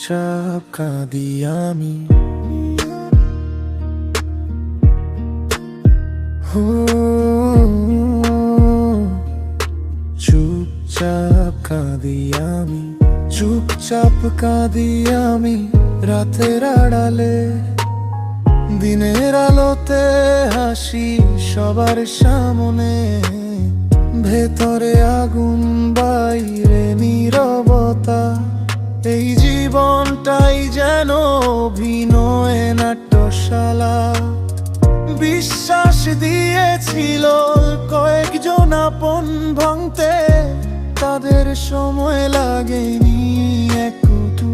চুপচাপ কাঁদি আমি। চুপচাপ কাঁদি আমি, চুপচাপ কাঁদি আমি রাতের আড়ালে। দিনের আলোতে হাসি সবার সামনে, ভেতরে আগুন বাইরে নীরবতা। এই জীবনটাই যেন অভিনয় নাট্যশালা। বিশ্বাস দিয়েছিল কয়েকজন আপন ভাঙতে, তাদের সময় লাগেনি একটু।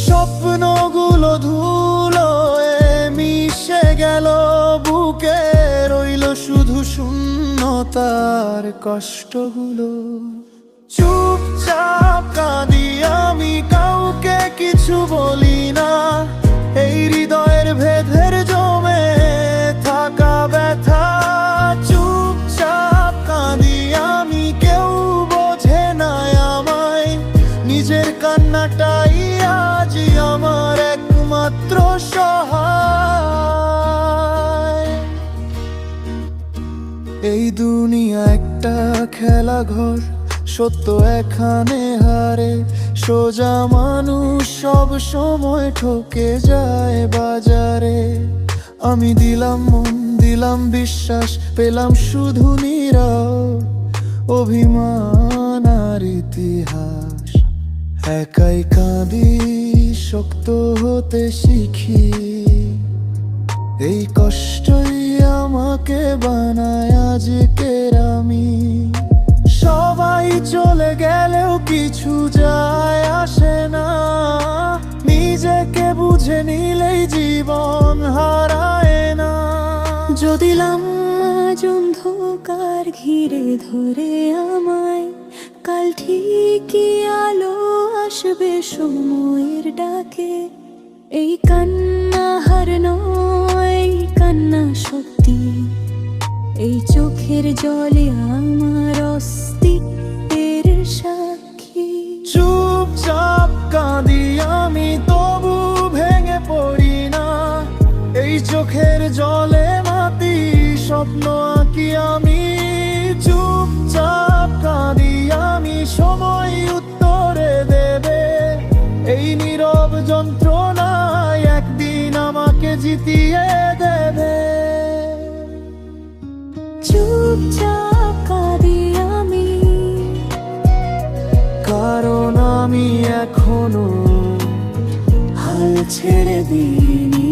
স্বপ্নগুলো ধুলোয় মিশে গেল বুকে, রইল শুধু শূন্যতার কষ্টগুলো। চুপচাপ কাঁদি আমি, কাউকে কিছু বলি না। এই হৃদয়ের ভেদের জমে থাকা ব্যথা। চুপচাপ কাঁদি আমি, কেউ বোঝে না আমায়। নিজের কান্নাটাই আজ আমার একমাত্র সহায়। এই দুনিয়া একটা খেলা ঘর, সত্য এখানে হারে। সোজা মানুষ সব সময় ঠকে যায় বাজারে। আমি দিলাম মন, দিলাম বিশ্বাস, পেলাম শুধু নীরব অভিমান আর ইতিহাস। একাই কাঁদি, শক্ত হতে শিখি। এই কষ্টই আমাকে বানায় আজকের আমি। সবাই চলে গেলেও কিছু যায় আসে না, নিজেকে বুঝে নিলেই জীবন হারায় না। যদি আজ অন্ধকার ঘিরে ধরে আমায়, কাল ঠিকই আলো আসবে সময়ের ডাকে। এই কান্না হার নয়, এই কান্না সত্যি। এই চোখের জলে আমার অস্তিত্বের সাক্ষী। চুপচাপ কাঁদি আমি, তবু ভেঙে পড়ি না। এই চোখের জলে মাটি স্বপ্ন আঁকি আমি। চুপচাপ কাঁদি আমি, সময় উত্তরে দেবে। এই নীরব যন্ত্রণায় একদিন আমাকে জিতিয়ে দেবে। চুপচাপ কাঁদি আমি, কারণ আমি এখনো হাল ছেড়ে দিইনি।